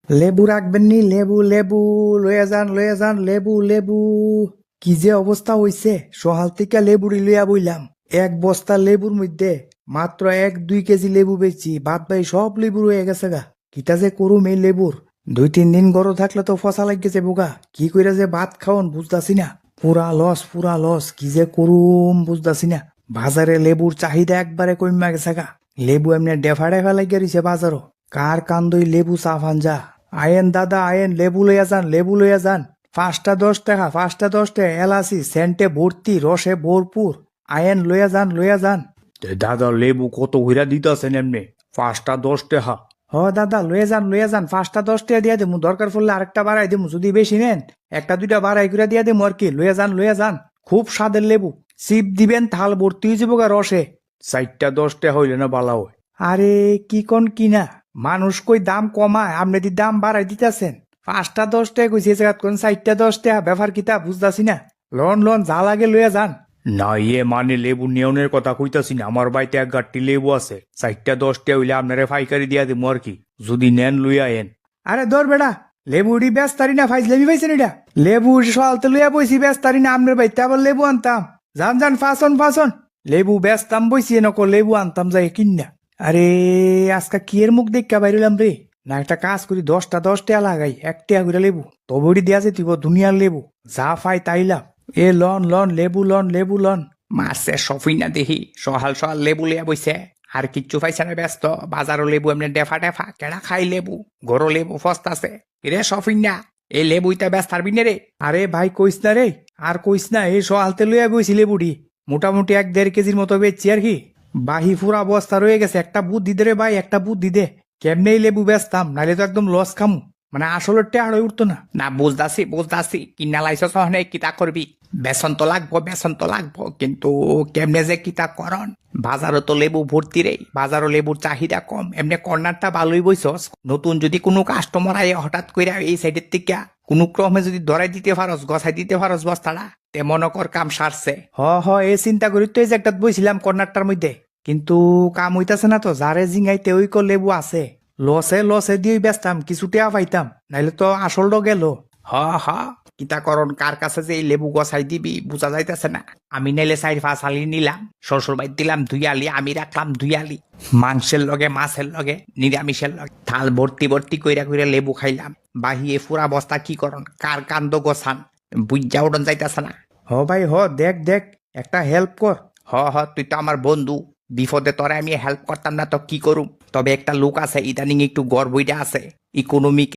লেবু রাখবেন নি? লেবু লেবু লইয়া যান লেবু লেবু। কি যে অবস্থা হইছে, সহাল থেকে লেবুরি লইয়া বইলাম। এক বস্তা লেবুর মধ্যে মাত্র 1-2 কেজি লেবু বেচছি, বাদ বাই সব লেবু রয়ে গেছে গা। কিতা যে করুম এই লেবুর, 2-3 দিন গরো থাকলে তো ফসা লাগিয়েছে বোগা। কি কইরা যে ভাত খাওন বুঝতাছি না, পুরা লস। কি যে করুম বুঝতাছি না। বাজারে লেবুর চাহিদা একবারে কইমা গেছে গা। লেবু এমনি ডেফা ডেফা লাগিয়ে রইছে বাজারও। কার কান্দই লেবু সাফান যা। আয়েন দাদা আয়েন, লেবু লইয়া যান, লেবু লইয়া যান। 5টা 10 টাকা, 5টা 10 টাকা এলাচি সেন্টে ভর্তি, রসে ভরপুর। আয়েন লইয়া যান। দাদা লেবু কত হইরা দিতাছেন এমনি? 5টা 10 টাকা। হ দাদা লইয়া যান, 5টা 10 টাকা দিয়া দেবো, দরকার পড়লে আরেকটা বাড়াই দেবো। যদি বেশি নেন 1-2টা বাড়াই করে দিয়া দেবো আর কি। লইয়া যান, খুব স্বাদের লেবু। সিপ দিবেন থাল ভর্তি হয়ে যাবো গা রসে। 4টা 10 টাকা হইলে না বালা হয়। আরে কি কোন কিনা, মানুষ কই দাম কমায়, আপনি দি দাম বাড়াই দিতেছেন। 5টা 10 টাকা কইছে, এই জায়গা কোন 4টা 10 টাকা, ব্যাপার কিতা বুঝতাছি না। লন যা লাগে লইয়া যান। না মানে লেবু নিয়নের কথা কইতাছি না, আমার বাড়িতে 1 গাঁটটি লেবু আছে। 4টা 10 টাকা হইলে আপনারে পাইকারি দিয়া দেবো আর কি, যদি নেন লইয়া এন। আরে ধর বেটা, লেবু উড়ি ব্যস্তারি না ফাইজ লেবি পাইছেন এটা। লেবু সলতে লইয়া বইছি ব্যস্তারি না, আপনার বাইতে আবার লেবু আনতাম। যান ফাসন। লেবু ব্যস্তাম বইছি নক, লেবু আনতাম যাই কিন্না। আরে আজকা কি এর মুখ দেখা বাইরিলাম রে। না একটা কাজ করি, 10টা 10 টাকা লাগাই, 1 টাকা করে লেবু তবে উড়ি দিয়া যেতিব দুনিয়ার লেবু। যা ফাই তাইলাম। লন লেবু লন। মারছে সফিন না দেখি সহাল সহাল লেবু লিয়া বইছে। আর কিচ্ছু পাইছে না, ব্যস্ত। বাজারও লেবু এমনি ডেফা ডেফা, কেডা খাই লেবু। গরো লেবু ফস্তাছে। রে সফিন না, এই লেবুইটা ব্যস্ত পারবি না রে। আরে ভাই কইস না রে, আর কইস না। এই সহালতে লইয়া বইছি লেবুটি, মোটামুটি 1-1.5 কেজির মতো বেচছি আর কি। বাহি ফুরা বস্তা রয়ে গেছে, একটা বুদ্ধি দে রে ভাই, একটা বুদ্ধি দে। কেমনে এই লেবু বেচতাম, নাইলে তো একদম লস খামু। মানে আসলে টেহার হয়ে উঠতো না। না বুঝতাছি কিনা লাইছ সহনে কিতা করবি। বেসন তো লাগবো, কিন্তু কেমনে যে কিতা করন। বাজারও তো লেবু ভর্তি রে, বাজারও লেবুর চাহিদা কম। এমনি কর্নারটা ভালোই বইছস। নতুন যদি কোনো কাস্টমার আয় হঠাৎ কইরা এই সাইডের থেকে কোনো ক্রমে যদি ধরাই দিতে পারস, গছাই দিতে পারস বস্তাটা, তে মনে কর কাম সারছে। এই চিন্তা করি তো এই যে একটা বইছিলাম কর্নারটার মধ্যে, কিন্তু কাম হইতাছে না তো। যারে জিঙ্গাইতে ওই কো লেবু আছে, লসে দিয়ে বেচতাম, কিছু টেয়া পাইতাম, নাইলে তো আসলটা গেল। হ হ কিতা করন, কার কাছে যে এই লেবু গছাই দিবি বুঝা যাইতেছে না। আমি নাইলে 4-5 আলি নিলাম, শ্বশুর বাড়ি দিলাম 2 আলি, আমি রাখলাম 2 আলি। মাংসের লগে মাছের লগে নিরামিষের লগে থাল ভর্তি কইরা লেবু খাইলাম। বাহিয়ে ফুরা বস্তা কি করন, কার কান্দ গোছান বুঝা উঠন যাইতেছে না। ভাই দেখ একটা হেল্প কর। তুই তো আমার বন্ধু, বিপদে তোরে আমি হেল্প করতাম না তো কি করুম। তবে একটা লোক আছে ইদানিং একটু গড়বইটা আছে, ইকোনমিক